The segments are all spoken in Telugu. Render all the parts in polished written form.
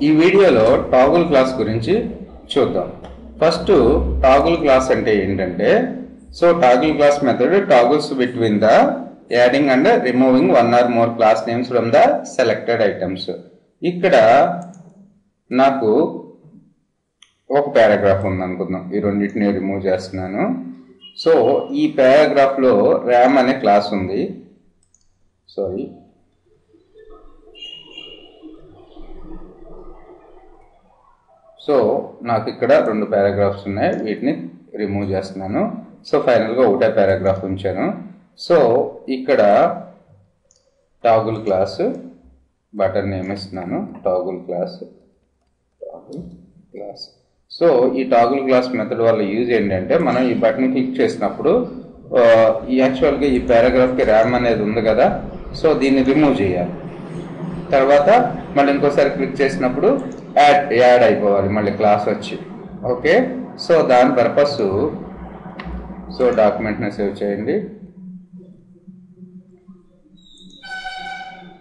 ఈ వీడియోలో టాగుల్ క్లాస్ గురించి చూద్దాం. ఫస్ట్ టాగుల్ క్లాస్ అంటే ఏంటంటే, so toggle class method toggles between the adding and removing one or more class names from the selected items. ఇక్కడ నాకు ఒక పారాగ్రాఫ్ ఉంది అనుకుందాం, ఈ రెండింటిని రిమూవ్ చేస్తున్నాను. సో ఈ పారాగ్రాఫ్ లో ర్యామ్ అనే క్లాస్ ఉంది. సారీ, సో నాకు ఇక్కడ రెండు పారాగ్రాఫ్స్ ఉన్నాయి, వీటిని రిమూవ్ చేస్తున్నాను. సో ఫైనల్గా ఒకటే పారాగ్రాఫ్ ఉంచాను. సో ఇక్కడ టాగుల్ క్లాస్ బటన్ నేమ్ ఇస్తున్నాను, టాగుల్ క్లాస్. సో ఈ టాగుల్ క్లాస్ మెథడ్ వల్ల యూజ్ ఏంటంటే, మనం ఈ బటన్ క్లిక్ చేసినప్పుడు యాక్చువల్గా ఈ పారాగ్రాఫ్కి ర్యామ్ అనేది ఉంది కదా, సో దీన్ని రిమూవ్ చేయాలి. తర్వాత మళ్ళీ ఇంకోసారి క్లిక్ చేసినప్పుడు యాడ్ అయిపోవాలి మళ్ళీ క్లాస్ వచ్చి. ఓకే, సో దాని పర్పస్, సో డాక్యుమెంట్ని సేవ్ చేయండి.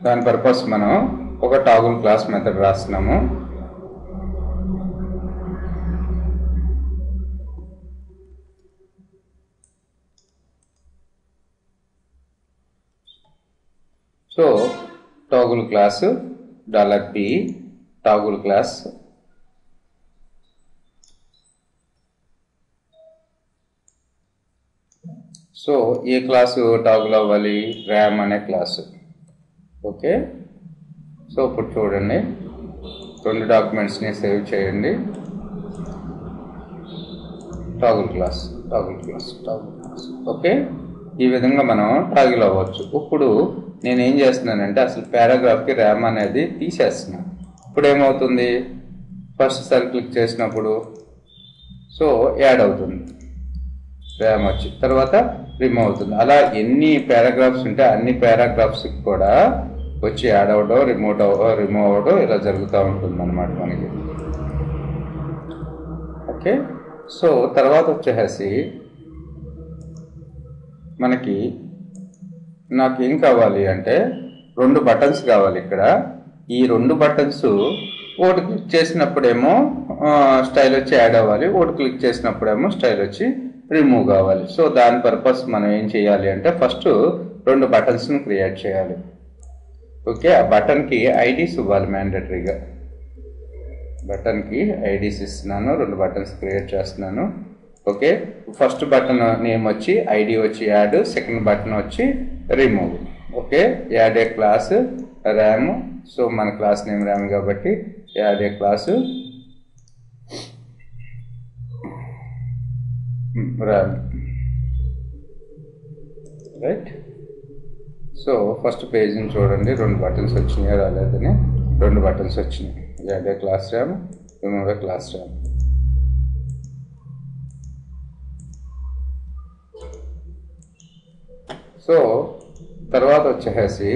దాని పర్పస్ మనం ఒక టాగుల్ క్లాస్ మెథడ్ రాస్తున్నాము. So toggle class $p toggle class so ఏ క్లాసు టాగుల్ అవ్వాలి? ర్యామ్ అనే క్లాసు. ఓకే, సో ఇప్పుడు చూడండి, రెండు డాక్యుమెంట్స్ని సేవ్ చేయండి. Toggle class. ఓకే, ఈ విధంగా మనం టాగుల్ అవ్వచ్చు. ఇప్పుడు నేనేం చేస్తున్నానంటే, అసలు పారాగ్రాఫ్కి ర్యామ్ అనేది తీసేస్తున్నాను. ఇప్పుడు ఏమవుతుంది, ఫస్ట్ సారి క్లిక్ చేసినప్పుడు సో యాడ్ అవుతుంది ర్యామ్ వచ్చి, తర్వాత రిమూవ్ అవుతుంది. అలా ఎన్ని పారాగ్రాఫ్స్ ఉంటే అన్ని పారాగ్రాఫ్స్కి కూడా వచ్చి యాడ్ అవ్వడం, రిమూవ్ అవ్వడం ఇలా జరుగుతూ ఉంటుంది అన్నమాట మనకి. ఓకే, సో తర్వాత వచ్చేసి మనకి నాకేం కావాలి అంటే, రెండు బటన్స్ కావాలి ఇక్కడ. ఈ రెండు బటన్స్ ఒకటి క్లిక్ చేసినప్పుడేమో స్టైల్ వచ్చి యాడ్ అవ్వాలి, ఒకటి క్లిక్ చేసినప్పుడేమో స్టైల్ వచ్చి రిమూవ్ కావాలి. సో దాని పర్పస్ మనం ఏం చేయాలి అంటే, ఫస్ట్ రెండు బటన్స్ని క్రియేట్ చేయాలి. ఓకే, ఆ బటన్కి ఐడీస్ ఇవ్వాలి మ్యాండేటరీగా. బటన్కి ఐడీస్ ఇస్తున్నాను, రెండు బటన్స్ క్రియేట్ చేస్తున్నాను. ఓకే, ఫస్ట్ బటన్ నేమ్ వచ్చి ఐడి వచ్చి యాడ్, సెకండ్ బటన్ వచ్చి remove. Okay, add a class Ram. So మన క్లాస్ నేమ్ ర్యామ్ కాబట్టి add a class Ram. Right, so first పేజ్ని చూడండి, రెండు బటన్స్ వచ్చినాయి, రాలేదని రెండు బటన్స్ వచ్చినాయి. Add a class Ram, remove a class Ram. So తర్వాత వచ్చేసి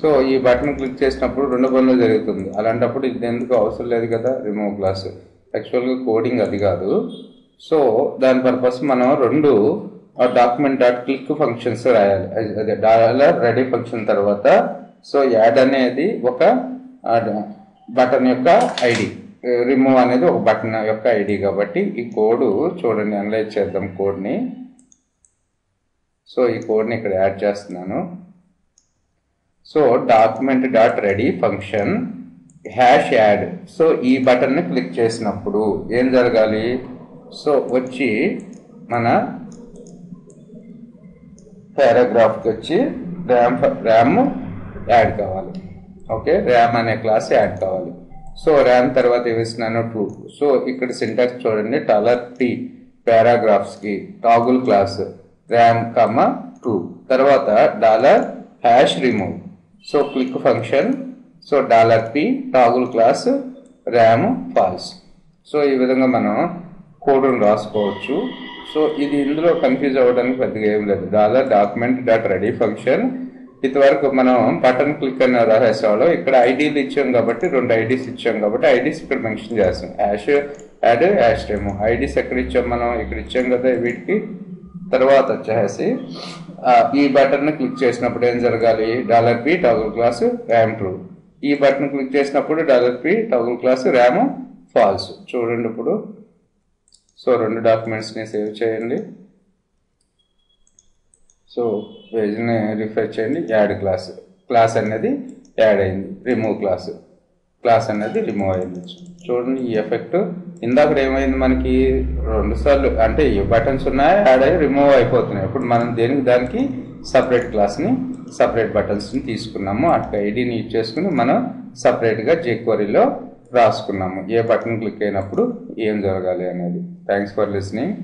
సో ఈ బటన్ క్లిక్ చేసినప్పుడు రెండు పనులు జరుగుతుంది. అలాంటప్పుడు ఇది ఎందుకు అవసరం లేదు కదా, రిమూవ్ క్లాస్. యాక్చువల్గా కోడింగ్ అది కాదు. సో దాని పర్పస్ మనం రెండు డాక్యుమెంట్ డాట్ క్లిక్ ఫంక్షన్స్ రాయాలి. అదే $రెడీ ఫంక్షన్ తర్వాత సో యాడ్ అనేది ఒక బటన్ యొక్క ఐడి, రిమూవ్ అనేది ఒక బటన్ యొక్క ఐడి కాబట్టి ఈ కోడ్ చూడండి, అనలైజ్ చేద్దాం కోడ్ని. సో ఈ కోడ్ని ఇక్కడ యాడ్ చేస్తున్నాను. So document dot ready function hash add. So ఈ బటన్ని క్లిక్ చేసినప్పుడు ఏం జరగాలి, సో వచ్చి మన పారాగ్రాఫ్కి వచ్చి ర్యామ్ యాడ్ కావాలి. ఓకే, ర్యామ్ అనే క్లాస్ యాడ్ కావాలి. సో ర్యామ్ తర్వాత ఏమిస్తున్నాను 2. సో ఇక్కడ సింటాక్స్ చూడండి, $p పారాగ్రాఫ్స్కి టాగుల్ క్లాస్ ర్యామ్ $2 తర్వాత $remove. So click function, so $p toggle class ram false. So ఈ విధంగా మనం కోడ్ను రాసుకోవచ్చు. సో ఇది ఇందులో కన్ఫ్యూజ్ అవ్వడానికి పెద్దగా ఏం లేదు. డాక్యుమెంట్ డాట్ రెడీ ఫంక్షన్, ఇంతవరకు మనం బటన్ క్లిక్ అని రాసేవాళ్ళం. ఇక్కడ ఐడీలు ఇచ్చాం కాబట్టి రెండు ఐడీస్ ఇచ్చాం కాబట్టి ఐడీస్ ఇక్కడ మెన్షన్ చేస్తాం. Add remove. ఐడీస్ ఎక్కడ ఇచ్చాం మనం, ఇక్కడ ఇచ్చాం కదా వీటికి. తర్వాత వచ్చేసి ఈ బటన్ క్లిక్ చేసినప్పుడు ఏం జరగాలి, $p toggle class ram true. ఈ బటన్ క్లిక్ చేసినప్పుడు $p toggle class ram false. చూడండి ఇప్పుడు. సో 2 డాక్యుమెంట్స్ని సేవ్ చేయండి. సో పేజ్ని రిఫ్రెష్ చేయండి. యాడ్ క్లాస్ అనేది యాడ్ అయింది. రిమూవ్ క్లాస్ అనేది రిమూవ్ అయింది. చూడండి ఈ ఎఫెక్ట్. ఇందాక ఏమైంది, మనకి 2 సార్లు అంటే ఈ బటన్స్ ఉన్నాయి, యాడ్ అయ్యి రిమూవ్ అయిపోతున్నాయి. ఇప్పుడు మనం దానికి సపరేట్ క్లాస్ని, సపరేట్ బటన్స్ని తీసుకున్నాము. అట్లా ఐడిని యూజ్ చేసుకుని మనం సపరేట్గా jQueryలో రాసుకున్నాము ఏ బటన్ క్లిక్ అయినప్పుడు ఏం జరగాలి అనేది. Thanks for listening.